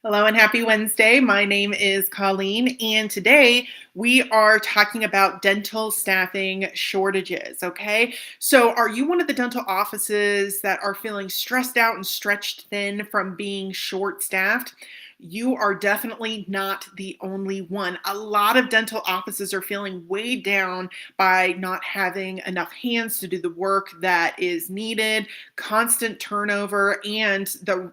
Hello and happy Wednesday. My name is Colleen, and today we are talking about dental staffing shortages. Okay, so are you one of the dental offices that are feeling stressed out and stretched thin from being short staffed? You are definitely not the only one. A lot of dental offices are feeling weighed down by not having enough hands to do the work that is needed, constant turnover, and the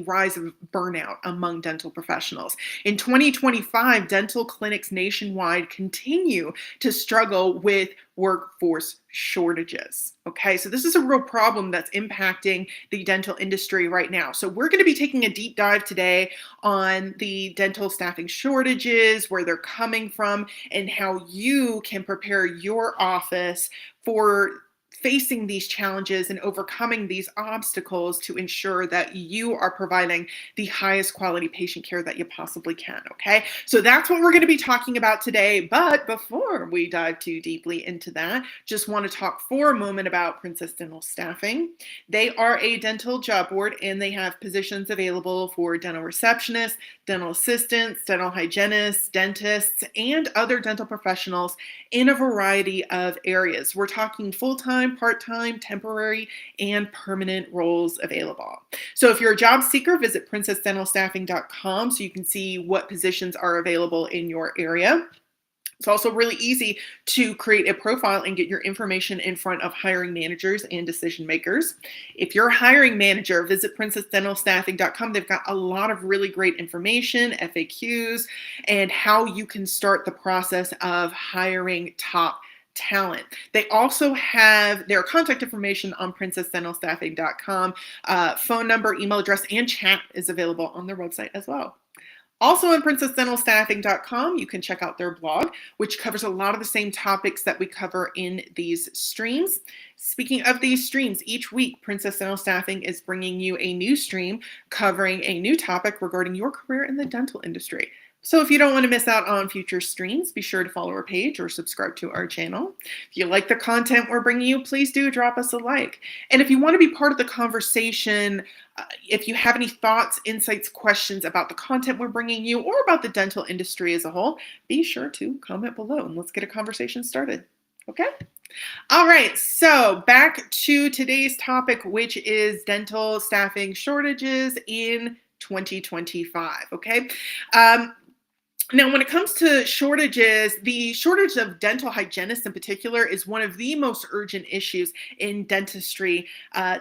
rise of burnout among dental professionals. In 2025, dental clinics nationwide continue to struggle with workforce shortages. Okay, so this is a real problem that's impacting the dental industry right now. So we're going to be taking a deep dive today on the dental staffing shortages, where they're coming from, and how you can prepare your office for facing these challenges and overcoming these obstacles to ensure that you are providing the highest quality patient care that you possibly can. Okay, so that's what we're going to be talking about today. But before we dive too deeply into that, just want to talk for a moment about Princess Dental Staffing. They are a dental job board, and they have positions available for dental receptionists, dental assistants, dental hygienists, dentists, and other dental professionals in a variety of areas. We're talking full-time, part-time, temporary, and permanent roles available. So if you're a job seeker, visit princessdentalstaffing.com so you can see what positions are available in your area. It's also really easy to create a profile and get your information in front of hiring managers and decision makers. If you're a hiring manager, visit princessdentalstaffing.com. They've got a lot of really great information, FAQs, and how you can start the process of hiring top talent. They also have their contact information on princessdentalstaffing.com. Phone number, email address, and chat is available on their website as well. Also on princessdentalstaffing.com, you can check out their blog, which covers a lot of the same topics that we cover in these streams. Speaking of these streams, each week, Princess Dental Staffing is bringing you a new stream covering a new topic regarding your career in the dental industry. So if you don't want to miss out on future streams, be sure to follow our page or subscribe to our channel. If you like the content we're bringing you, please do drop us a like. And if you want to be part of the conversation, if you have any thoughts, insights, questions about the content we're bringing you or about the dental industry as a whole, be sure to comment below and let's get a conversation started. Okay? All right, so back to today's topic, which is dental staffing shortages in 2025. Okay. Now, when it comes to shortages, the shortage of dental hygienists in particular is one of the most urgent issues in dentistry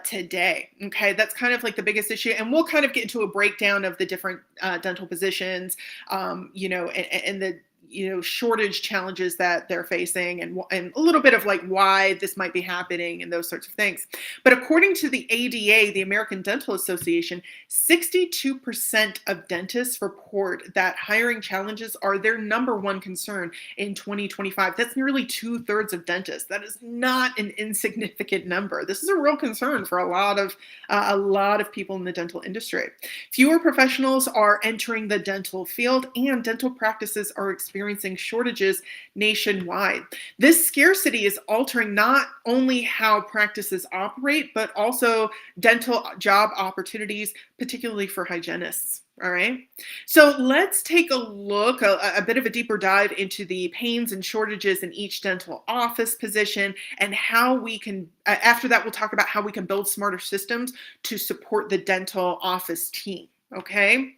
today. Okay, that's kind of like the biggest issue, and we'll kind of get into a breakdown of the different dental positions, and the shortage challenges that they're facing, and a little bit of like why this might be happening and those sorts of things. But according to the ADA, the American Dental Association, 62% of dentists report that hiring challenges are their number one concern in 2025. That's nearly 2/3 of dentists. That is not an insignificant number. This is a real concern for a lot of people in the dental industry. Fewer professionals are entering the dental field, and dental practices are experiencing shortages nationwide. This scarcity is altering not only how practices operate, but also dental job opportunities, particularly for hygienists. All right. So let's take a look, a bit of a deeper dive into the pains and shortages in each dental office position, and how we can, after that, we'll talk about how we can build smarter systems to support the dental office team. Okay,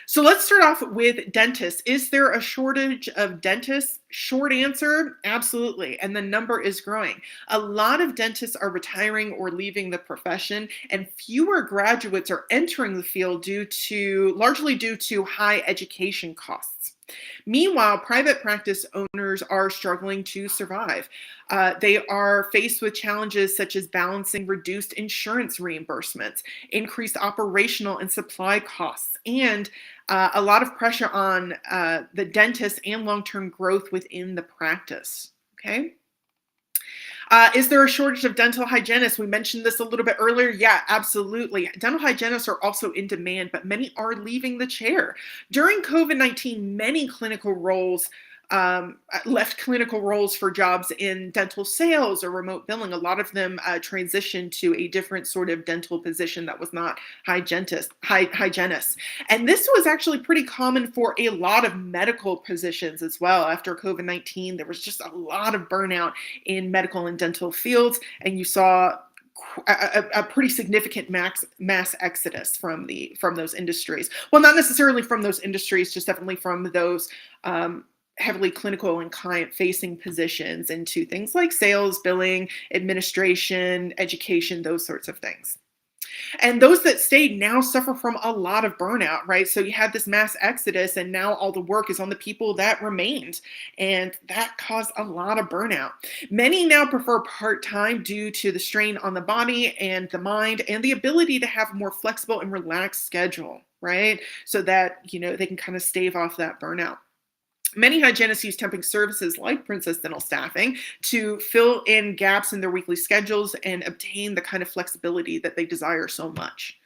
so let's start off with dentists. Is there a shortage of dentists? Short answer, absolutely. And the number is growing. A lot of dentists are retiring or leaving the profession, and fewer graduates are entering the field largely due to high education costs. Meanwhile, private practice owners are struggling to survive. They are faced with challenges such as balancing reduced insurance reimbursements, increased operational and supply costs, and a lot of pressure on the dentist and long-term growth within the practice. Okay. Is there a shortage of dental hygienists? We mentioned this a little bit earlier. Yeah, absolutely. Dental hygienists are also in demand, but many are leaving the chair. During COVID-19, many clinical roles left clinical roles for jobs in dental sales or remote billing. A lot of them transitioned to a different sort of dental position that was not hygienist. And this was actually pretty common for a lot of medical positions as well. After COVID-19, there was just a lot of burnout in medical and dental fields, and you saw a pretty significant mass exodus from those industries. Well, not necessarily from those industries, just definitely from those heavily clinical and client-facing positions into things like sales, billing, administration, education, those sorts of things. And those that stayed now suffer from a lot of burnout, right? So you had this mass exodus, and now all the work is on the people that remained. And that caused a lot of burnout. Many now prefer part-time due to the strain on the body and the mind and the ability to have a more flexible and relaxed schedule, right? So that, they can kind of stave off that burnout. Many hygienists use temping services like Princess Dental Staffing to fill in gaps in their weekly schedules and obtain the kind of flexibility that they desire so much.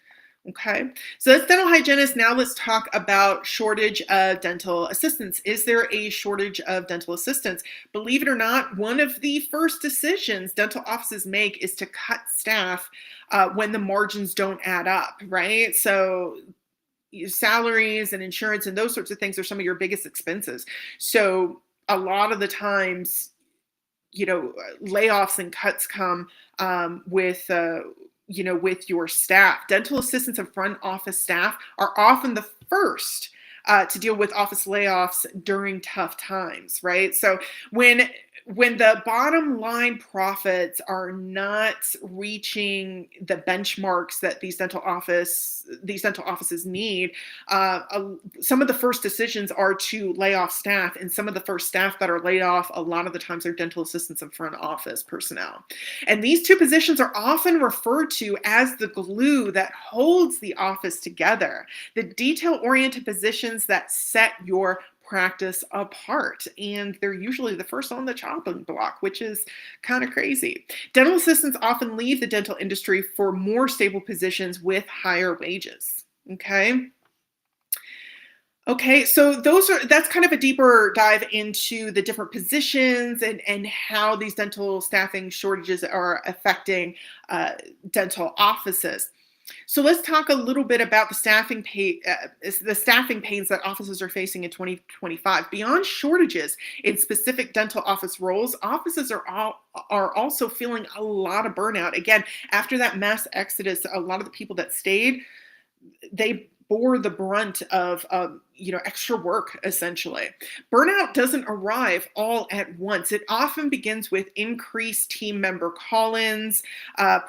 Okay, so that's dental hygienists. Now let's talk about shortage of dental assistants. Is there a shortage of dental assistants? Believe it or not, one of the first decisions dental offices make is to cut staff when the margins don't add up, right? So salaries and insurance and those sorts of things are some of your biggest expenses. So a lot of the times, layoffs and cuts come with your staff. Dental assistants and front office staff are often the first to deal with office layoffs during tough times, right? So when the bottom line profits are not reaching the benchmarks that these dental offices need, some of the first decisions are to lay off staff, and some of the first staff that are laid off a lot of the times are dental assistants and front office personnel. And these two positions are often referred to as the glue that holds the office together, the detail-oriented positions that set your practice apart, and they're usually the first on the chopping block, which is kind of crazy. Dental assistants often leave the dental industry for more stable positions with higher wages. Okay, so that's kind of a deeper dive into the different positions and how these dental staffing shortages are affecting dental offices. So let's talk a little bit about the staffing pains that offices are facing in 2025. Beyond shortages in specific dental office roles, offices are also feeling a lot of burnout. Again, after that mass exodus, a lot of the people that stayed, they bore the brunt of extra work, essentially. Burnout doesn't arrive all at once. It often begins with increased team member call-ins,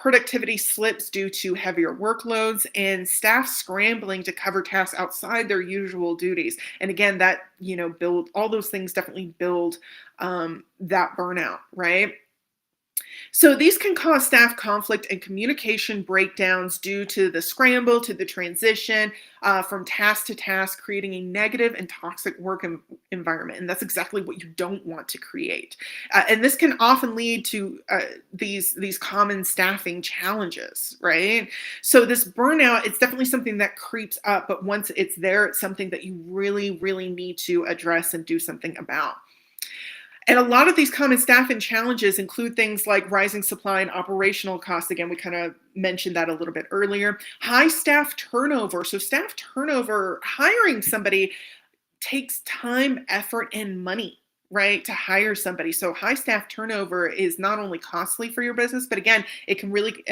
productivity slips due to heavier workloads, and staff scrambling to cover tasks outside their usual duties. And again, that, all those things definitely build that burnout, right? So these can cause staff conflict and communication breakdowns due to the scramble, to the transition from task to task, creating a negative and toxic work environment. And that's exactly what you don't want to create. And this can often lead to these common staffing challenges, right? So this burnout, it's definitely something that creeps up, but once it's there, it's something that you really, really need to address and do something about. And a lot of these common staffing challenges include things like rising supply and operational costs. Again, we kind of mentioned that a little bit earlier. High staff turnover. So staff turnover, hiring somebody takes time, effort, and money, right, to hire somebody. So high staff turnover is not only costly for your business, but again, it can really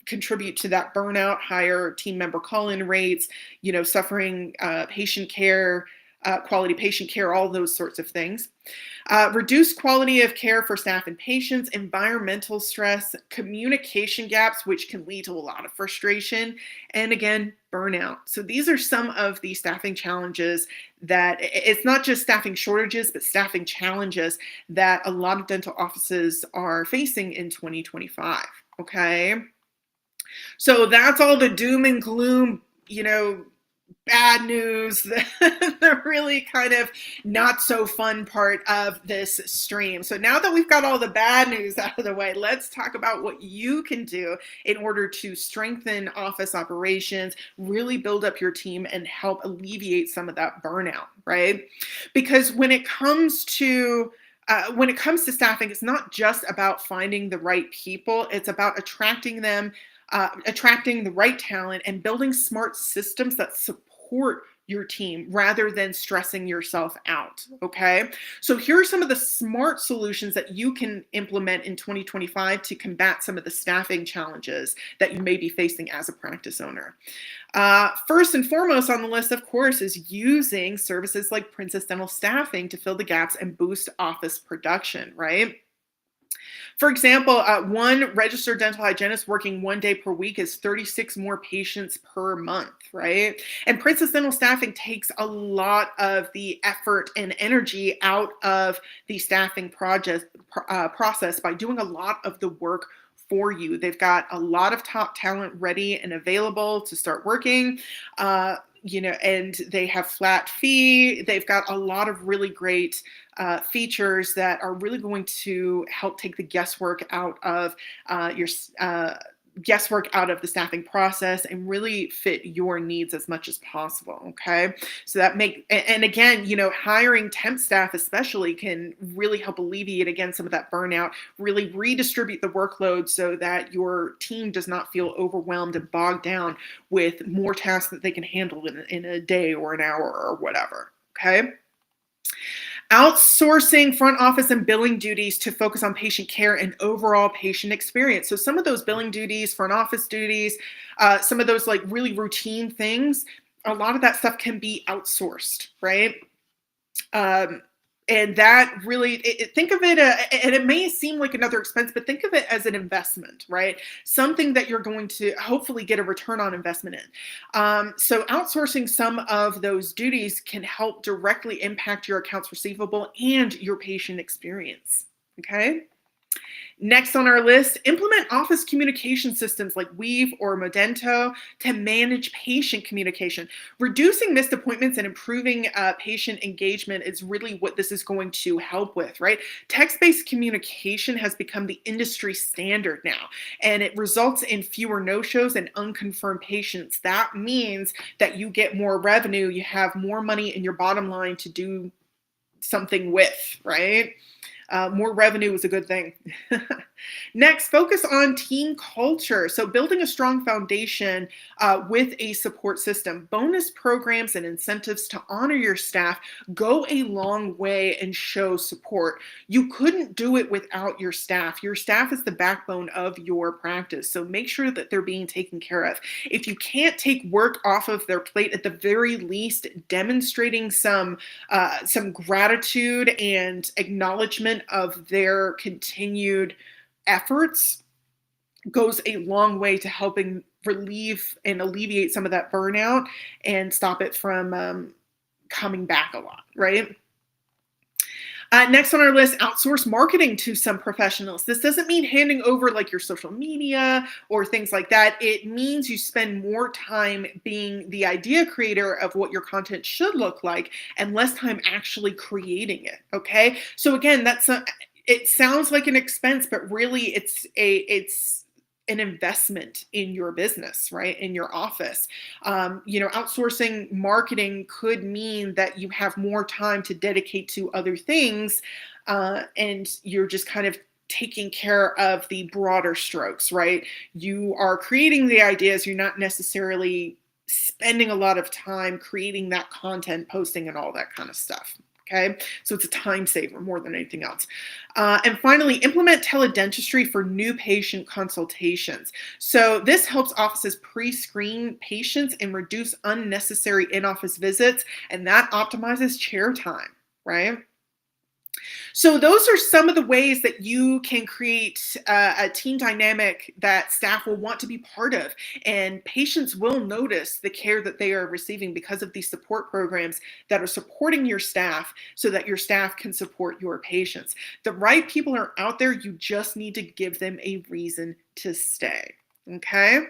contribute to that burnout, higher team member call-in rates, suffering patient care, quality patient care, all those sorts of things. Reduced quality of care for staff and patients, environmental stress, communication gaps, which can lead to a lot of frustration, and again, burnout. So these are some of the staffing challenges that, it's not just staffing shortages, but staffing challenges that a lot of dental offices are facing in 2025, okay? So that's all the doom and gloom, bad news, the really kind of not so fun part of this stream. So now that we've got all the bad news out of the way, let's talk about what you can do in order to strengthen office operations, really build up your team, and help alleviate some of that burnout, right? Because when it comes to staffing, it's not just about finding the right people, it's about attracting them, attracting the right talent, and building smart systems that support your team rather than stressing yourself out. Okay. So, here are some of the smart solutions that you can implement in 2025 to combat some of the staffing challenges that you may be facing as a practice owner. First and foremost on the list, of course, is using services like Princess Dental Staffing to fill the gaps and boost office production, right? For example, one registered dental hygienist working 1 day per week is 36 more patients per month, right? And Princess Dental Staffing takes a lot of the effort and energy out of the staffing process by doing a lot of the work for you. They've got a lot of top talent ready and available to start working. And they have flat fee. They've got a lot of really great features that are really going to help take the guesswork out of your guesswork out of the staffing process and really fit your needs as much as possible. Okay. So and again, hiring temp staff especially can really help alleviate again some of that burnout, really redistribute the workload so that your team does not feel overwhelmed and bogged down with more tasks that they can handle in a day or an hour or whatever. Okay. Outsourcing front office and billing duties to focus on patient care and overall patient experience. So some of those billing duties, front office duties, some of those like really routine things, a lot of that stuff can be outsourced, right? And that really, think of it, and it may seem like another expense, but think of it as an investment, right? Something that you're going to hopefully get a return on investment in. So outsourcing some of those duties can help directly impact your accounts receivable and your patient experience, okay? Next on our list, implement office communication systems like Weave or Modento to manage patient communication. Reducing missed appointments and improving patient engagement is really what this is going to help with, right? Text-based communication has become the industry standard now, and it results in fewer no-shows and unconfirmed patients. That means that you get more revenue, you have more money in your bottom line to do something with, right? More revenue is a good thing. Next, focus on team culture. So building a strong foundation with a support system. Bonus programs and incentives to honor your staff go a long way and show support. You couldn't do it without your staff. Your staff is the backbone of your practice. So make sure that they're being taken care of. If you can't take work off of their plate, at the very least, demonstrating some gratitude and acknowledgement of their continued efforts goes a long way to helping relieve and alleviate some of that burnout and stop it from coming back a lot, right? Next on our list, outsource marketing to some professionals. This doesn't mean handing over like your social media or things like that. It means you spend more time being the idea creator of what your content should look like and less time actually creating it. Okay. So again, it sounds like an expense, but really it's an investment in your business, right? In your office. Outsourcing marketing could mean that you have more time to dedicate to other things, and you're just kind of taking care of the broader strokes, right? You are creating the ideas, you're not necessarily spending a lot of time creating that content, posting, and all that kind of stuff. Okay, so it's a time saver more than anything else. And finally, implement teledentistry for new patient consultations. So this helps offices pre-screen patients and reduce unnecessary in-office visits, and that optimizes chair time, right? So those are some of the ways that you can create a team dynamic that staff will want to be part of, and patients will notice the care that they are receiving because of these support programs that are supporting your staff so that your staff can support your patients. The right people are out there. You just need to give them a reason to stay. Okay.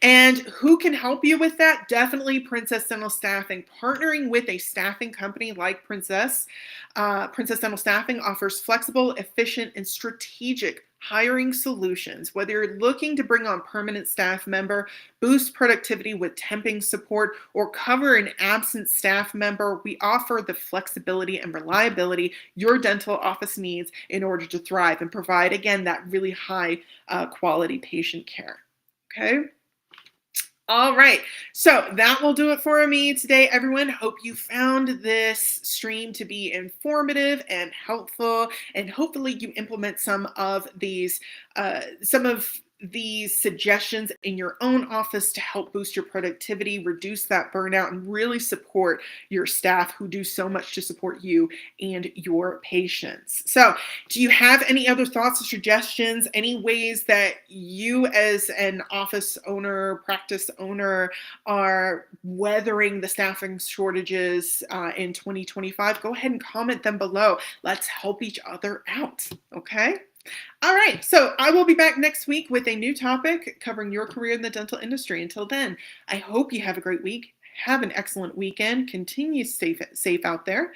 And who can help you with that? Definitely Princess Dental Staffing. Partnering with a staffing company like Princess Dental Staffing offers flexible, efficient, and strategic hiring solutions. Whether you're looking to bring on permanent staff member, boost productivity with temping support, or cover an absent staff member, we offer the flexibility and reliability your dental office needs in order to thrive and provide, again, that really high quality patient care. Okay. All right. So that will do it for me today, everyone. Hope you found this stream to be informative and helpful, and hopefully you implement some of these suggestions in your own office to help boost your productivity, reduce that burnout, and really support your staff who do so much to support you and your patients. So, do you have any other thoughts or suggestions? Any ways that you, as an office owner, practice owner, are weathering the staffing shortages in 2025? Go ahead and comment them below. Let's help each other out. Okay. All right. So I will be back next week with a new topic covering your career in the dental industry. Until then, I hope you have a great week. Have an excellent weekend. Continue safe out there.